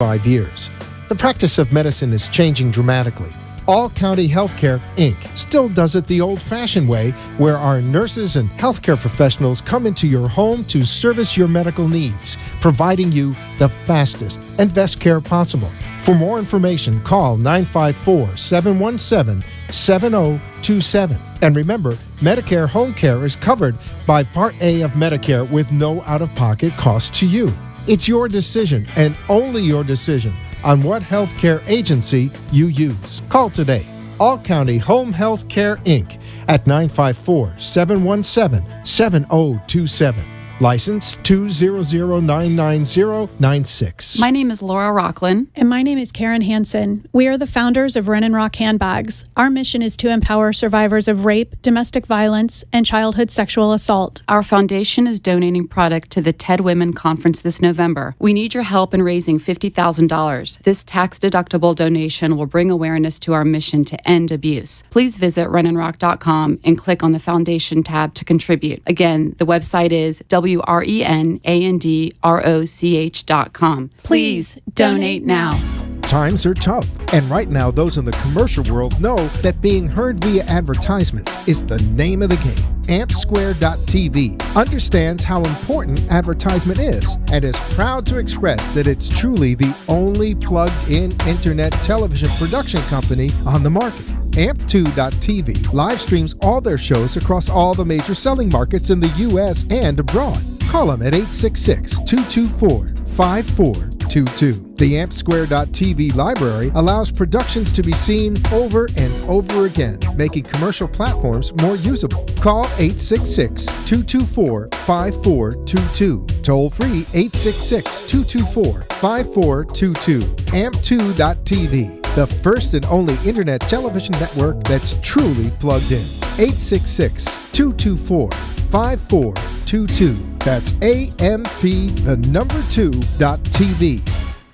5 years. The practice of medicine is changing dramatically. All County Healthcare, Inc. still does it the old-fashioned way, where our nurses and healthcare professionals come into your home to service your medical needs, providing you the fastest and best care possible. For more information, call 954-717-7027. And remember, Medicare Home Care is covered by Part A of Medicare with no out-of-pocket cost to you. It's your decision, and only your decision, on what healthcare agency you use. Call today. All County Home Health Care, Inc. at 954-717-7027. License 200999096. My name is Laura Rockland. And my name is Karen Hansen. We are the founders of Ren and Rock Handbags. Our mission is to empower survivors of rape, domestic violence, and childhood sexual assault. Our foundation is donating product to the TED Women Conference this November. We need your help in raising $50,000. This tax-deductible donation will bring awareness to our mission to end abuse. Please visit renandrock.com and click on the Foundation tab to contribute. Again, the website is WRENANDROCH.com. Please donate now. Times are tough, and right now those in the commercial world know that being heard via advertisements is the name of the game. AmpSquare.tv understands how important advertisement is and is proud to express that it's truly the only plugged-in internet television production company on the market. Amp2.tv live streams all their shows across all the major selling markets in the U.S. and abroad. Call them at 866-224-5422. The AmpSquare.tv library allows productions to be seen over and over again, making commercial platforms more usable. Call 866-224-5422. Toll free 866-224-5422. Amp2.tv. The first and only internet television network that's truly plugged in. 866-224-5422. That's AMP2.TV.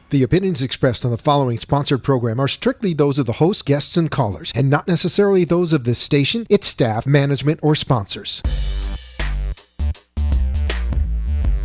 The opinions expressed on the following sponsored program are strictly those of the host, guests, and callers, and not necessarily those of this station, its staff, management, or sponsors.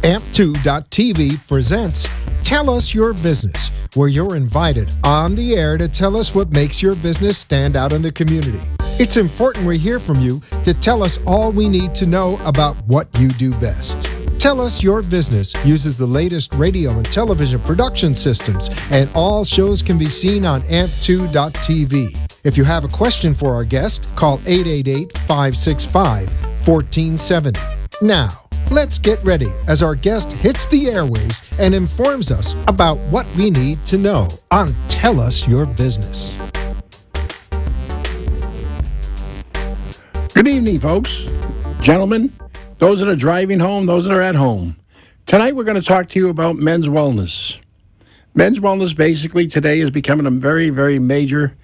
Amp2.tv presents Tell Us Your Business, where you're invited on the air to tell us what makes your business stand out in the community. It's important we hear from you to tell us all we need to know about what you do best. Tell Us Your Business uses the latest radio and television production systems, and all shows can be seen on amp2.tv. If you have a question for our guest, call 888-565-1470. Now, let's get ready as our guest hits the airwaves and informs us about what we need to know on Tell Us Your Business. Good evening, folks, gentlemen, those that are driving home, those that are at home. Tonight we're going to talk to you about men's wellness. Men's wellness basically today is becoming a very, very major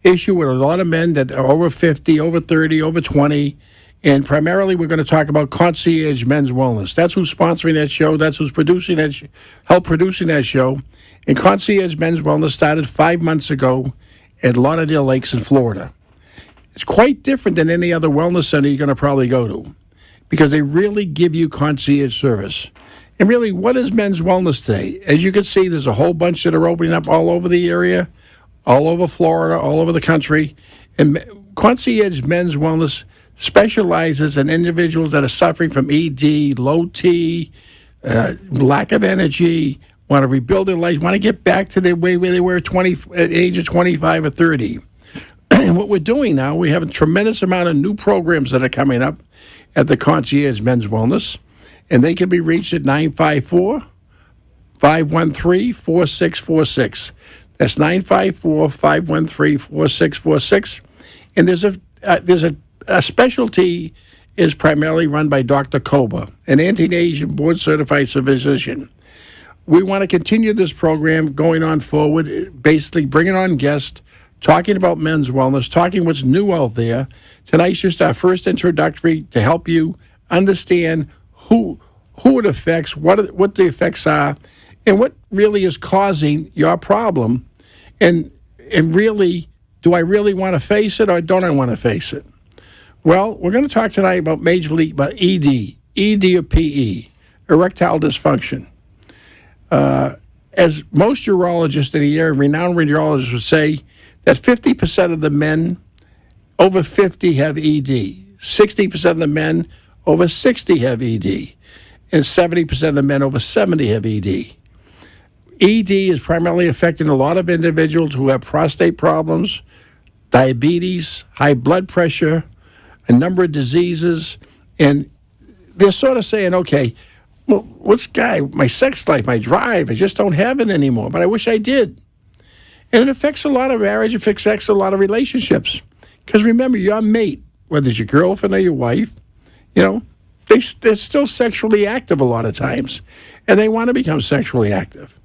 issue with a lot of men that are over 50, over 30, over 20, and primarily we're going to talk about Concierge Men's Wellness. That's who's sponsoring that show. That's who's producing that, helped producing that show. And Concierge Men's Wellness started 5 months ago at Lauderdale Lakes in Florida. It's quite different than any other wellness center you're going to probably go to, because they really give you concierge service. And really, what is men's wellness today? As you can see, there's a whole bunch that are opening up all over the area, all over Florida, all over the country. And Concierge Men's Wellness specializes in individuals that are suffering from ED, low T, lack of energy, want to rebuild their life, want to get back to the way where they were at age of 25 or 30. And what we're doing now, we have a tremendous amount of new programs that are coming up at the Concierge Men's Wellness, and they can be reached at 954-513-4646. That's 954-513-4646. And there's a specialty is primarily run by Dr. Koba, an anti-aging board-certified physician. We want to continue this program going on forward, basically bringing on guests, talking about men's wellness, talking what's new out there. Tonight's just our first introductory to help you understand who it affects, what the effects are, and what really is causing your problem. And really, do I really want to face it or don't I want to face it? Well, we're going to talk tonight about majorly about ED or PE, erectile dysfunction. as most urologists in the area, renowned radiologists would say, that 50% of the men over 50 have ED, 60% of the men over 60 have ED, and 70% of the men over 70 have ED. ED is primarily affecting a lot of individuals who have prostate problems, diabetes, high blood pressure, a number of diseases, and they're sort of saying, okay, well, my sex life, my drive, I just don't have it anymore, but I wish I did. And it affects a lot of marriage, it affects a lot of relationships. Because remember, your mate, whether it's your girlfriend or your wife, they're still sexually active a lot of times, and they want to become sexually active.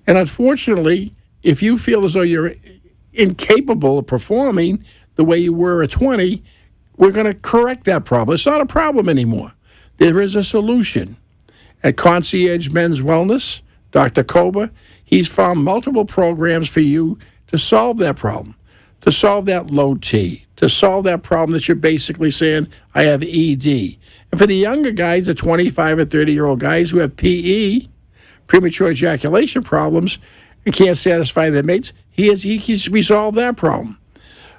And unfortunately, if you feel as though you're incapable of performing the way you were at 20, we're going to correct that problem. It's not a problem anymore. There is a solution. At Concierge Men's Wellness, Dr. Koba, he's found multiple programs for you to solve that problem, to solve that low T, to solve that problem that you're basically saying, I have ED. And for the younger guys, the 25 or 30-year-old guys who have PE, premature ejaculation problems, and can't satisfy their mates, he's resolved that problem.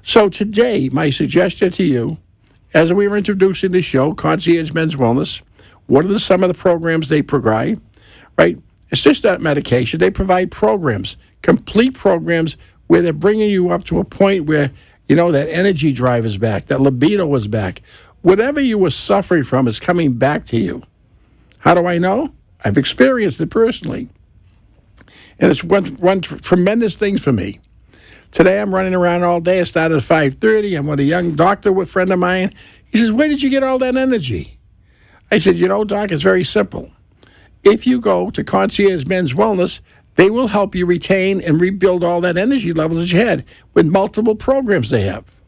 So today, my suggestion to you, as we were introducing the show, Concierge Men's Wellness, what are some of the programs they provide, right? It's just not medication. They provide programs, complete programs, where they're bringing you up to a point where, that energy drive is back, that libido is back. Whatever you were suffering from is coming back to you. How do I know? I've experienced it personally. And it's one tremendous things for me. Today I'm running around all day. I started at 5:30. I'm with a young doctor, a friend of mine. He says, where did you get all that energy? I said, Doc, it's very simple. If you go to Concierge Men's Wellness, they will help you retain and rebuild all that energy levels that you had with multiple programs they have.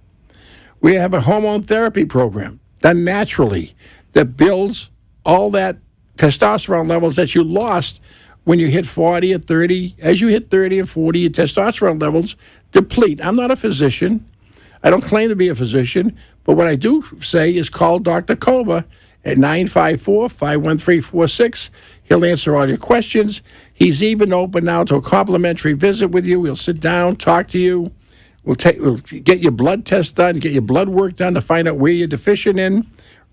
We have a hormone therapy program done naturally that builds all that testosterone levels that you lost when you hit 40 or 30. As you hit 30 and 40, your testosterone levels deplete. I'm not a physician. I don't claim to be a physician, but what I do say is call Dr. Koba at 954-513-46. He'll answer all your questions. He's even open now to a complimentary visit with you. We'll sit down, talk to you. We'll get your blood test done, get your blood work done to find out where you're deficient in,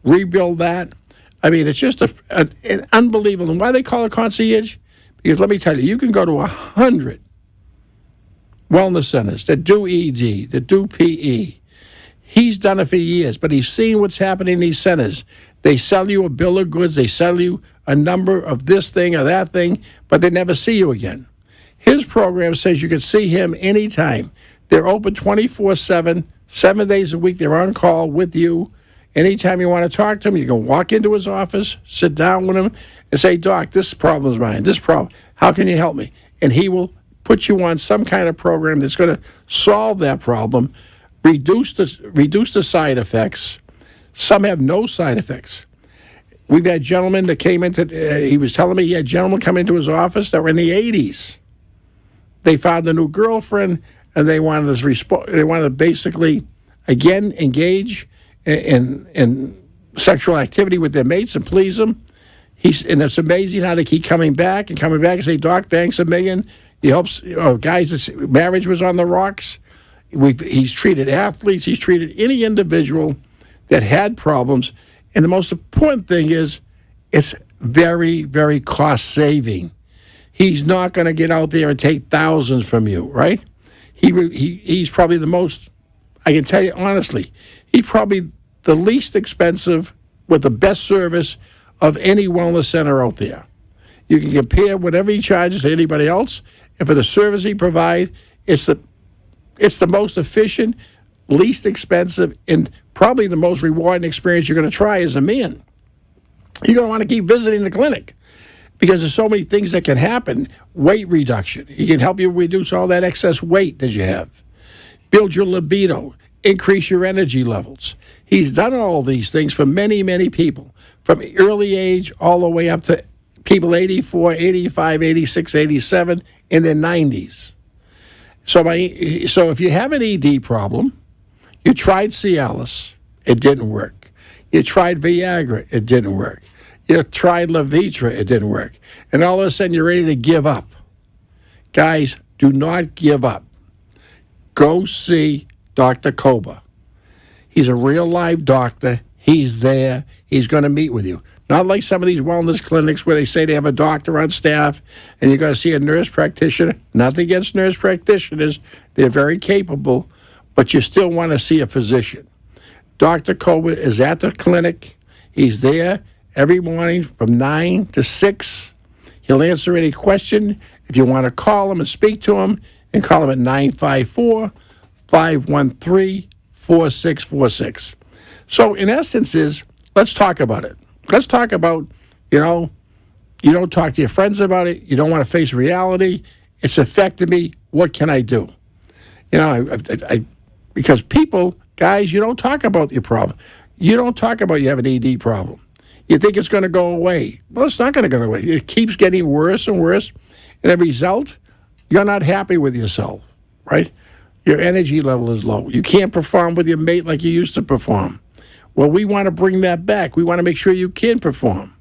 rebuild that. I mean, it's just an unbelievable. And why they call it concierge? Because let me tell you, you can go to 100 wellness centers that do ED, that do PE. He's done it for years, but he's seen what's happening in these centers. They sell you a bill of goods. They sell you a number of this thing or that thing, but they never see you again. His program says you can see him anytime. They're open 24/7, 7 days a week. They're on call with you. Anytime you want to talk to him, you can walk into his office, sit down with him, and say, Doc, this problem is mine, this problem. How can you help me? And he will put you on some kind of program that's going to solve that problem, reduce the side effects. Some have no side effects. We've had gentlemen that came into, he was telling me he had gentlemen come into his office that were in the 80s. They found a new girlfriend, and they wanted to basically, again, engage in sexual activity with their mates and please them. And it's amazing how they keep coming back and say, Doc, thanks a million. He helps guys. Marriage was on the rocks. He's treated athletes. He's treated any individual that had problems. And the most important thing is it's very, very cost-saving. He's not going to get out there and take thousands from you, right? He's probably the most, I can tell you honestly, he's probably the least expensive with the best service of any wellness center out there. You can compare whatever he charges to anybody else, and for the service he provides, it's the most efficient, least expensive, and probably the most rewarding experience you're going to try as a man. You're going to want to keep visiting the clinic because there's so many things that can happen. Weight reduction. He can help you reduce all that excess weight that you have. Build your libido. Increase your energy levels. He's done all these things for many, many people, from early age all the way up to people 84, 85, 86, 87, in their 90s. So if you have an ED problem, you tried Cialis, it didn't work. You tried Viagra, it didn't work. You tried Levitra, it didn't work. And all of a sudden you're ready to give up. Guys, do not give up. Go see Dr. Koba. He's a real live doctor. He's there. He's going to meet with you. Not like some of these wellness clinics where they say they have a doctor on staff and you're going to see a nurse practitioner. Nothing against nurse practitioners. They're very capable, but you still want to see a physician. Dr. Koba is at the clinic. He's there every morning from 9 to 6. He'll answer any question. If you want to call him and speak to him, and call him at 954-513-4646. So in essence let's talk about it. Let's talk about, you don't talk to your friends about it. You don't want to face reality. It's affected me. What can I do? Because people, guys, you don't talk about your problem. You don't talk about you have an ED problem. You think it's going to go away. Well, it's not going to go away. It keeps getting worse and worse. And as a result, you're not happy with yourself, right? Your energy level is low. You can't perform with your mate like you used to perform. Well, we want to bring that back. We want to make sure you can perform.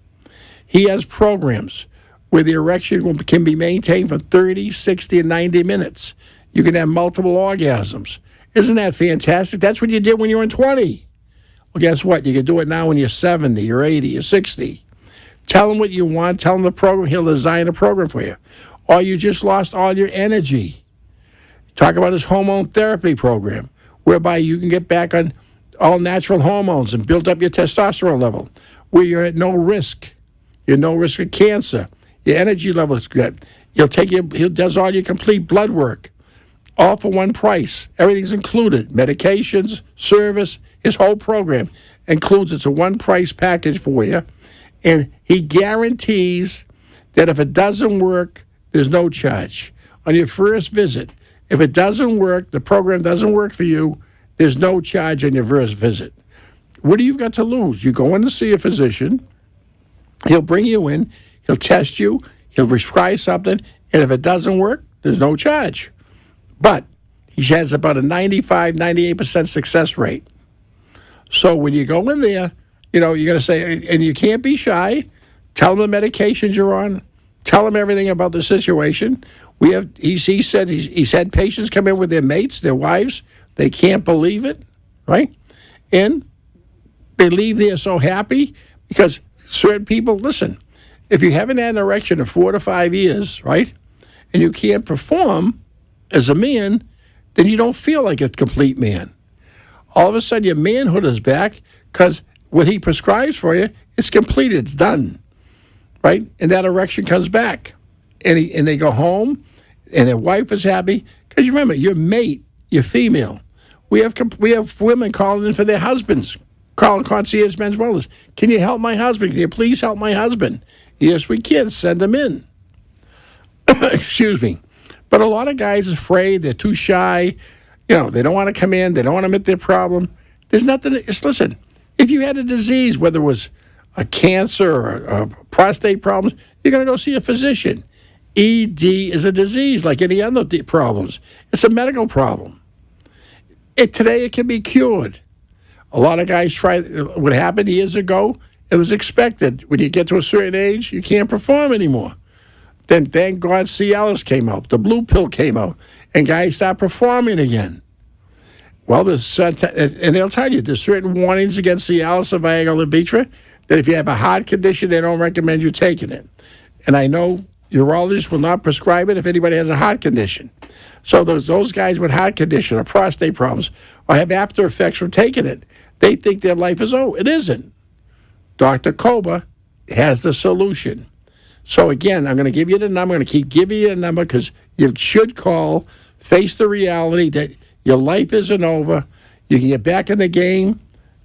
He has programs where the erection can be maintained for 30, 60, and 90 minutes. You can have multiple orgasms. Isn't that fantastic? That's what you did when you were 20. Well, guess what? You can do it now when you're 70 or 80 or 60. Tell him what you want. Tell him the program. He'll design a program for you. Or you just lost all your energy. Talk about his hormone therapy program, whereby you can get back on all natural hormones and build up your testosterone level, where you're at no risk. You're no risk of cancer. Your energy level is good. He does all your complete blood work, all for one price. Everything's included. Medications, service, his whole program includes. It's a one-price package for you. And he guarantees that if it doesn't work, there's no charge. On your first visit, if it doesn't work, the program doesn't work for you, there's no charge on your first visit. What do you got to lose? You go in to see a physician. He'll bring you in. He'll test you. He'll prescribe something. And if it doesn't work, there's no charge. But he has about a 95, 98% success rate. So when you go in there, you're going to say, and you can't be shy. Tell them the medications you're on. Tell them everything about the situation. He said he's had patients come in with their mates, their wives. They can't believe it, right? And they leave there so happy because certain people, listen, if you haven't had an erection in 4 to 5 years, right, and you can't perform as a man, then you don't feel like a complete man. All of a sudden, your manhood is back because what he prescribes for you, it's completed, it's done, right? And that erection comes back. And they go home, and their wife is happy. Because you remember, your mate, you're female. We have women calling in for their husbands, calling Concierge Men's Wellness. Can you help my husband? Can you please help my husband? Yes, we can. Send them in. Excuse me. But a lot of guys are afraid. They're too shy. They don't want to come in. They don't want to admit their problem. There's nothing. Listen, if you had a disease, whether it was a cancer or prostate problems, you're going to go see a physician. ED is a disease like any other problems. It's a medical problem. Today it can be cured. A lot of guys tried. What happened years ago, it was expected. When you get to a certain age, you can't perform anymore. Then thank God Cialis came out. The blue pill came out. And guys start performing again. Well, and they'll tell you, there's certain warnings against Cialis and Viagra Levitra that if you have a heart condition, they don't recommend you taking it. And I know urologists will not prescribe it if anybody has a heart condition. So those guys with heart condition or prostate problems or have after effects from taking it, they think their life is over. It isn't. Dr. Koba has the solution. So again, I'm going to give you the number. I'm going to keep giving you the number because you should call, face the reality that your life isn't over. You can get back in the game,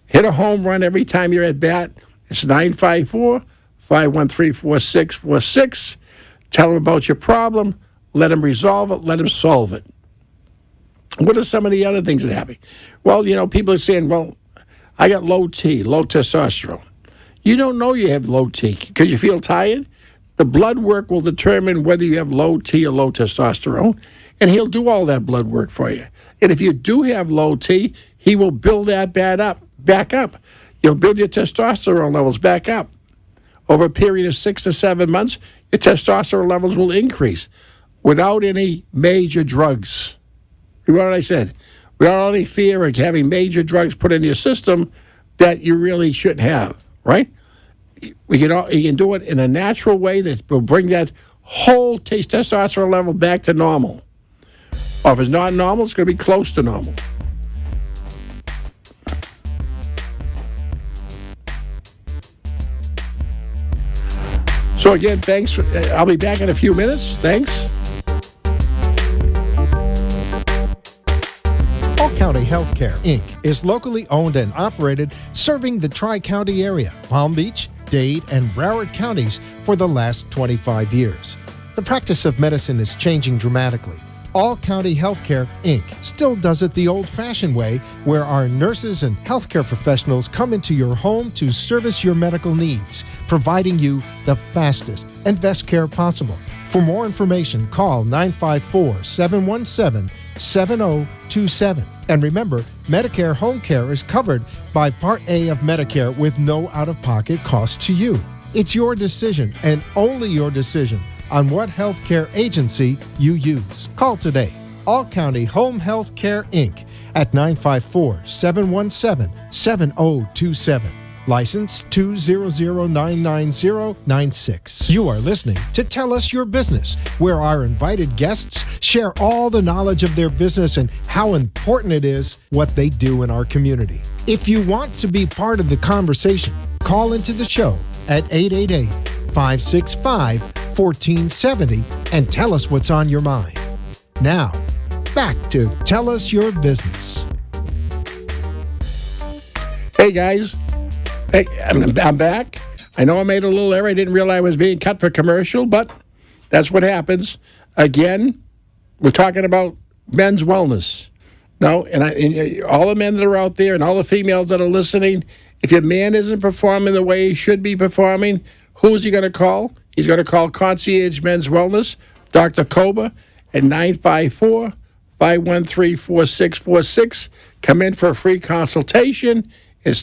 hit a home run every time you're at bat. It's 954-513-4646. Tell them about your problem. Let them resolve it. Let them solve it. What are some of the other things that happen? Well, people are saying, well, I got low T, low testosterone. You don't know you have low T because you feel tired. The blood work will determine whether you have low T or low testosterone, and he'll do all that blood work for you. And if you do have low T, he will build that back up. You'll build your testosterone levels back up. Over a period of 6 to 7 months, your testosterone levels will increase. without any major drugs. Remember what I said? Without any fear of having major drugs put in your system that you really shouldn't have, right? You can do it in a natural way that will bring that whole testosterone level back to normal. Or if it's not normal, it's going to be close to normal. So again, thanks. I'll be back in a few minutes. Thanks. All County Healthcare, Inc. is locally owned and operated, serving the Tri-County area, Palm Beach, Dade, and Broward counties for the last 25 years. The practice of medicine is changing dramatically. All County Healthcare, Inc. still does it the old-fashioned way, where our nurses and healthcare professionals come into your home to service your medical needs, providing you the fastest and best care possible. For more information, call 954-717-7027. And remember, Medicare Home Care is covered by Part A of Medicare with no out-of-pocket cost to you. It's your decision, and only your decision, on what healthcare agency you use. Call today. All County Home Health Care, Inc. at 954-717-7027. License 200999096. You are listening to Tell Us Your Business, where our invited guests share all the knowledge of their business and how important it is what they do in our community. If you want to be part of the conversation, call into the show at 888-565-1470 and tell us what's on your mind. Now, back to Tell Us Your Business. Hey, guys. Hey, I'm back. I know I made a little error. I didn't realize I was being cut for commercial, but that's what happens. Again, we're talking about men's wellness. No, and all the men that are out there and all the females that are listening, if your man isn't performing the way he should be performing, who is he going to call? He's going to call Concierge Men's Wellness, Dr. Koba, at 954-513-4646. Come in for a free consultation.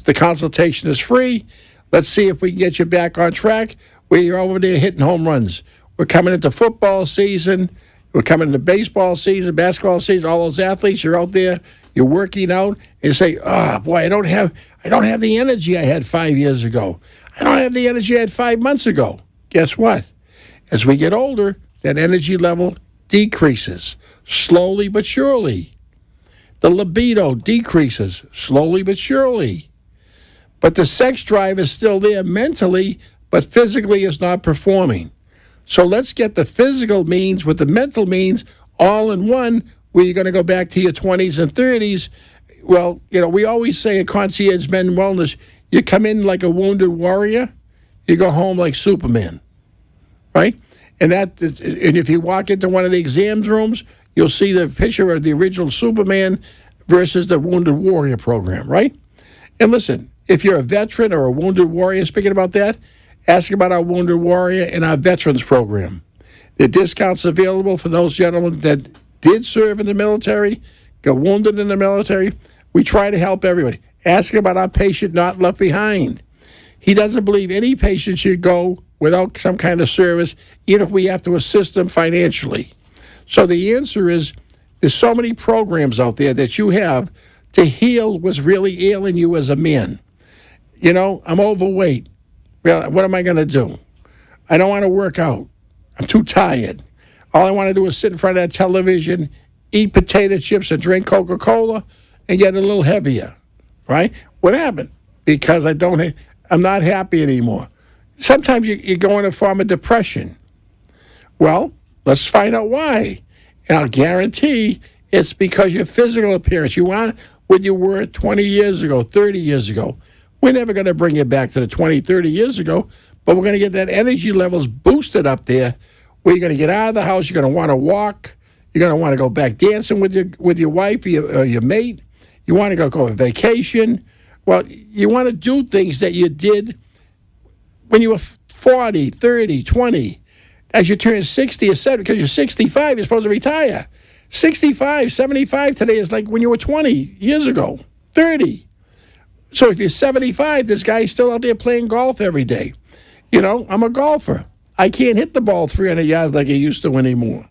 The consultation is free. Let's see if we can get you back on track where you're over there hitting home runs. We're coming into football season. We're coming into baseball season, basketball season. All those athletes, you're out there, you're working out, and you say, "Oh boy, I don't have the energy I had 5 years ago. I don't have the energy I had 5 months ago." Guess what? As we get older, that energy level decreases slowly but surely. The libido decreases slowly but surely. But the sex drive is still there mentally, but physically is not performing. So let's get the physical means with the mental means all in one, where you're going to go back to your 20s and 30s. Well, we always say at Concierge Men Wellness, you come in like a wounded warrior, you go home like Superman, right? And if you walk into one of the exams rooms, you'll see the picture of the original Superman versus the Wounded Warrior program, right? And listen, if you're a veteran or a Wounded Warrior, speaking about that, ask about our Wounded Warrior and our Veterans program. The discounts available for those gentlemen that did serve in the military, got wounded in the military. We try to help everybody. Ask about our patient not left behind. He doesn't believe any patient should go without some kind of service, even if we have to assist them financially. So the answer is, there's so many programs out there that you have to heal what's really ailing you as a man. I'm overweight. Well, what am I going to do? I don't want to work out. I'm too tired. All I want to do is sit in front of that television, eat potato chips and drink Coca-Cola and get a little heavier, right? What happened? Because I'm not happy anymore. Sometimes you go in a form of depression. Well, let's find out why. And I'll guarantee it's because your physical appearance. You want what you were 20 years ago, 30 years ago. We're never going to bring you back to the 20, 30 years ago, but we're going to get that energy levels boosted up there where you're going to get out of the house, you're going to want to walk, you're going to want to go back dancing with your wife or your mate. You want to go on vacation. Well, you want to do things that you did when you were 40, 30, 20. As you turn 60 or 70, because you're 65, you're supposed to retire. 65, 75 today is like when you were 20 years ago, 30. So if you're 75, this guy's still out there playing golf every day. I'm a golfer. I can't hit the ball 300 yards like I used to anymore.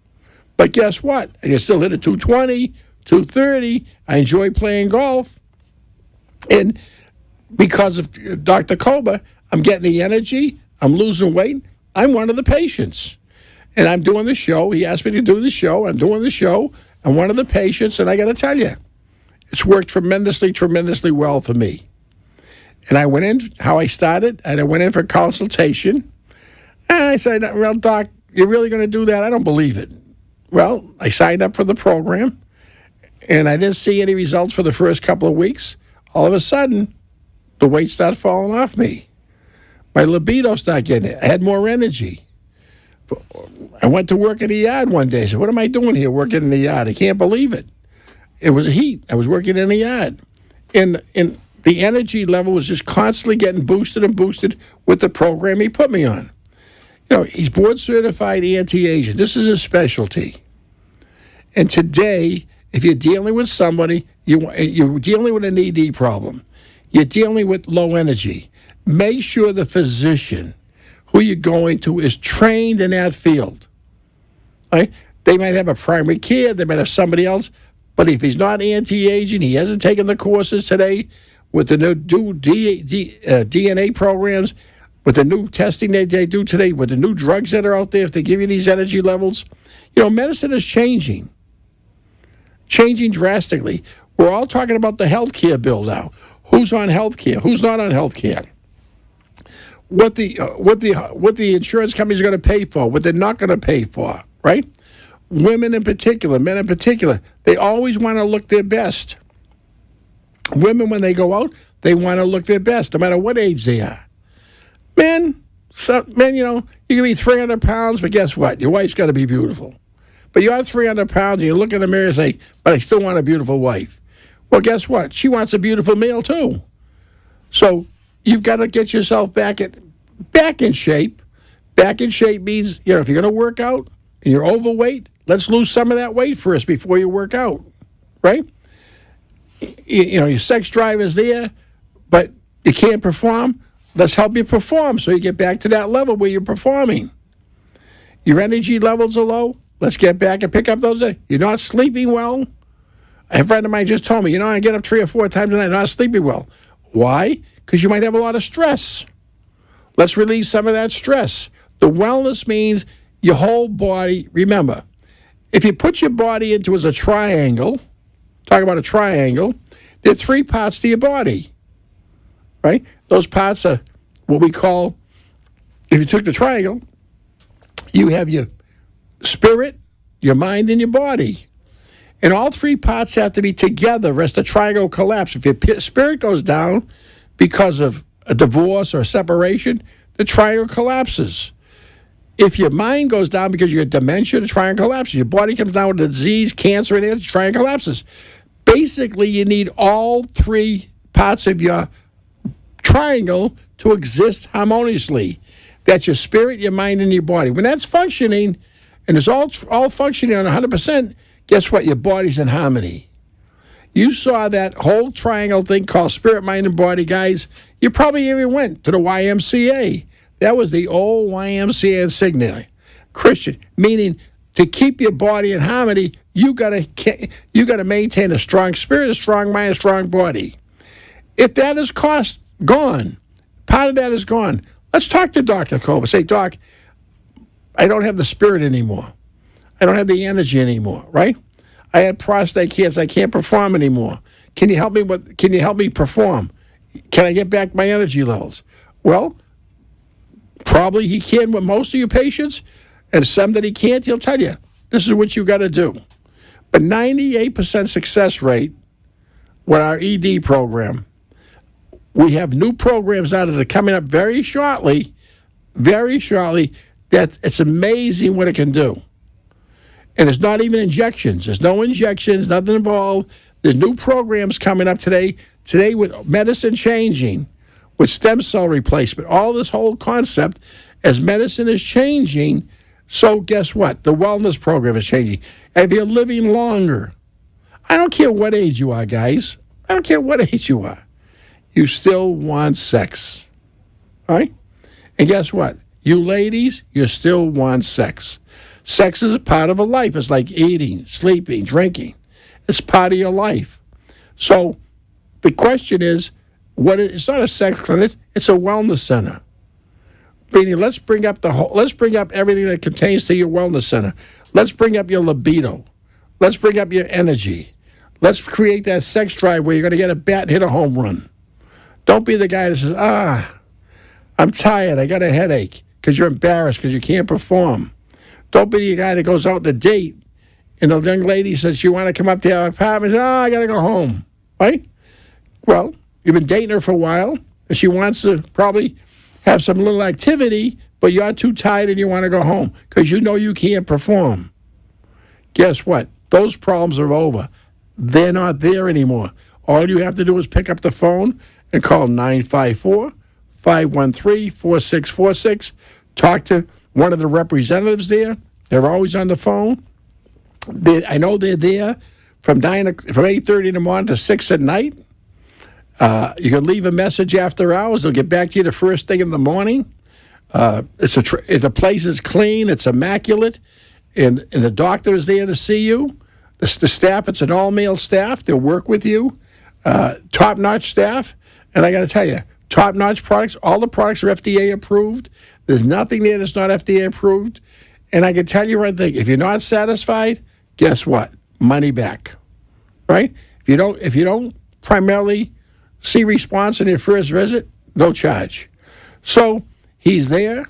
But guess what? I can still hit a 220, 230. I enjoy playing golf. And because of Dr. Koba, I'm getting the energy. I'm losing weight. I'm one of the patients. And I'm doing the show. He asked me to do the show. I'm doing the show. I'm one of the patients. And I got to tell you, it's worked tremendously, tremendously well for me. And I went in, how I started, and I went in for consultation. And I said, well, Doc, you're really going to do that? I don't believe it. Well, I signed up for the program, and I didn't see any results for the first couple of weeks. All of a sudden, the weight started falling off me. My libido started getting it. I had more energy. I went to work in the yard one day. I said, what am I doing here working in the yard? I can't believe it. It was heat. I was working in the yard. And the energy level was just constantly getting boosted and boosted with the program he put me on. You know, he's board certified anti-aging. This is his specialty. And today, if you're dealing with somebody, you're dealing with an ED problem, you're dealing with low energy, make sure the physician who you're going to is trained in that field. Right? They might have a primary care, they might have somebody else, but if he's not anti-aging, he hasn't taken the courses today with the new DNA programs, with the new testing that they do today, with the new drugs that are out there, if they give you these energy levels. You know, medicine is changing drastically. We're all talking about the healthcare bill now. Who's on healthcare? Who's not on healthcare? What the insurance companies are going to pay for? What they're not going to pay for? Right? Women in particular, men in particular, they always want to look their best. Women, when they go out, they want to look their best, no matter what age they are. Men, you know, you can be 300 pounds, but guess what? Your wife's got to be beautiful. But you're 300 pounds, and you look in the mirror and say, but I still want a beautiful wife. Well, guess what? She wants a beautiful male, too. So you've got to get yourself back in shape. Back in shape means, you know, if you're going to work out and you're overweight, let's lose some of that weight first before you work out, right? You know, your sex drive is there, but you can't perform. Let's help you perform so you get back to that level where you're performing. Your energy levels are low. Let's get back and pick up those. You're not sleeping well. A friend of mine just told me, you know, I get up 3 or 4 times a night, not sleeping well. Why? Because you might have a lot of stress. Let's release some of that stress. The wellness means your whole body. Remember, if you put your body into as a triangle, talk about a triangle, there are 3 parts to your body, right? Those parts are what we call, if you took the triangle, you have your spirit, your mind, and your body. And all 3 parts have to be together, or else the triangle collapse. If your spirit goes down because of a divorce or a separation, the triangle collapses. If your mind goes down because you have dementia, the triangle collapses. Your body comes down with a disease, cancer, and the triangle collapses. Basically, you need all 3 parts of your triangle to exist harmoniously. That's your spirit, your mind, and your body. When that's functioning, and it's all functioning on 100%, guess what? Your body's in harmony. You saw that whole triangle thing called spirit, mind, and body, guys. You probably even went to the YMCA. That was the old YMCA insignia. Christian, meaning to keep your body in harmony, you gotta maintain a strong spirit, a strong mind, a strong body. If that is gone, part of that is gone. Let's talk to Dr. Koba. Say, Doc, I don't have the spirit anymore. I don't have the energy anymore, right? I had prostate cancer. I can't perform anymore. Can you help me perform? Can I get back my energy levels? Well, probably he can with most of your patients, and some that he can't, he'll tell you, this is what you got to do. But 98% success rate with our ED program. We have new programs out that are coming up very shortly, that it's amazing what it can do. And it's not even injections. There's no injections, nothing involved. There's new programs coming up today with medicine changing, with stem cell replacement, all this whole concept, as medicine is changing, so guess what? The wellness program is changing. If you're living longer, I don't care what age you are, guys. I don't care what age you are. You still want sex, all right? And guess what? You ladies, you still want sex. Sex is a part of a life. It's like eating, sleeping, drinking. It's part of your life. So the question is, it's not a sex clinic, it's a wellness center. Meaning, let's bring up everything that contains to your wellness center. Let's bring up your libido. Let's bring up your energy. Let's create that sex drive where you're going to get a bat and hit a home run. Don't be the guy that says, I'm tired, I got a headache, because you're embarrassed because you can't perform. Don't be the guy that goes out on a date and the young lady says, you want to come up to our apartment? I got to go home, right? Well, you've been dating her for a while, and she wants to probably have some little activity, but you're too tired and you want to go home because you know you can't perform. Guess what? Those problems are over. They're not there anymore. All you have to do is pick up the phone and call 954-513-4646. Talk to one of the representatives there. They're always on the phone. I know they're there from 8:30 in the morning to 6 at night. You can leave a message after hours. They'll get back to you the first thing in the morning. The place is clean. It's immaculate. And the doctor is there to see you. The staff, it's an all-male staff. They'll work with you. Top-notch staff. And I got to tell you, top-notch products. All the products are FDA approved. There's nothing there that's not FDA approved. And I can tell you one thing. If you're not satisfied, guess what? Money back. Right? If you don't primarily see response in your first visit, no charge. So he's there.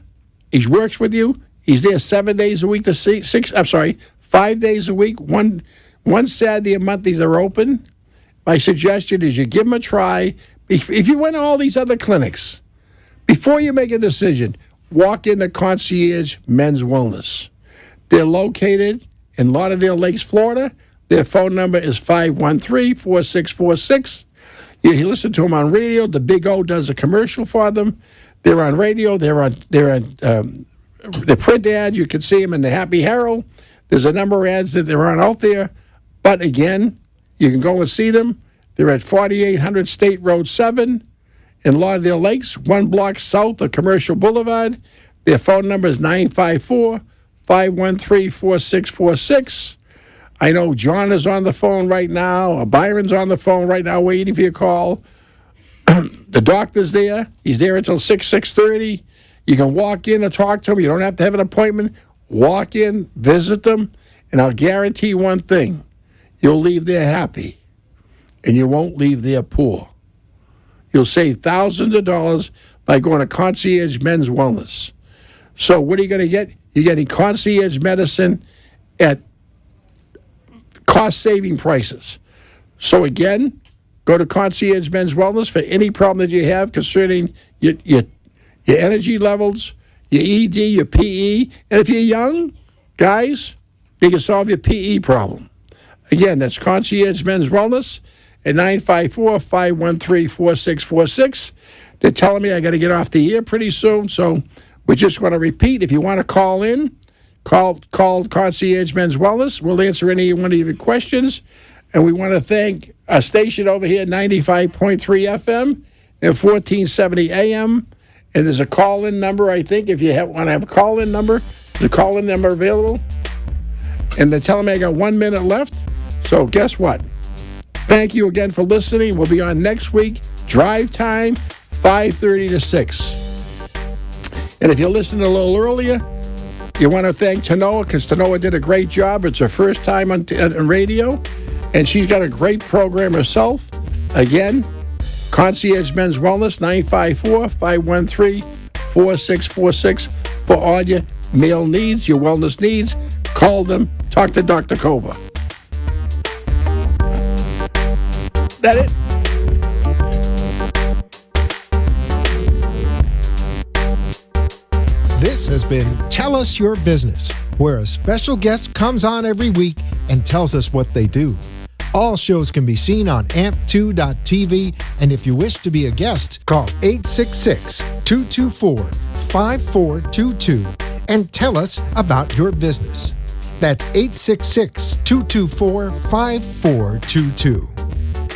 He works with you. He's there 7 days a week to 5 days a week. One Saturday a month these are open. My suggestion is you give them a try. If you went to all these other clinics, before you make a decision, walk into Concierge Men's Wellness. They're located in Lauderdale Lakes, Florida. Their phone number is 513-4646. You listen to them on radio. The Big O does a commercial for them. They're on radio. They're on the print ads. You can see them in the Happy Herald. There's a number of ads that they're on out there. But again, you can go and see them. They're at 4800 State Road 7 in Lauderdale Lakes, 1 block south of Commercial Boulevard. Their phone number is 954-513-4646. I know John is on the phone right now. Byron's on the phone right now waiting for your call. The doctor's there. He's there until 6:30. You can walk in and talk to him. You don't have to have an appointment. Walk in, visit them, and I'll guarantee one thing. You'll leave there happy, and you won't leave there poor. You'll save thousands of dollars by going to Concierge Men's Wellness. So what are you going to get? You're getting concierge medicine at cost-saving prices. So again, go to Concierge Men's Wellness for any problem that you have concerning your energy levels, your ED, your PE. And if you're young, guys, they can solve your PE problem. Again, that's Concierge Men's Wellness at 954-513-4646. They're telling me I got to get off the air pretty soon, so we're just going to repeat. If you want to call in, call Concierge Men's Wellness. We'll answer any one of your questions. And we want to thank our station over here, 95.3 FM and 1470 AM. And there's a call-in number, I think, if you want to have a call-in number. There's a call-in number available. And they're telling me I got 1 minute left. So guess what? Thank you again for listening. We'll be on next week. Drive time, 5:30 to 6. And if you're listening a little earlier, you want to thank Tanoa, because Tanoa did a great job. It's her first time on radio, and she's got a great program herself. Again, Concierge Men's Wellness, 954-513-4646 for all your male needs, your wellness needs. Call them. Talk to Dr. Koba. That it? This has been Tell Us Your Business, where a special guest comes on every week and tells us what they do. All shows can be seen on amp2.tv, and if you wish to be a guest, call 866-224-5422 and tell us about your business. That's 866-224-5422.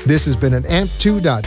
This has been an amp2.tv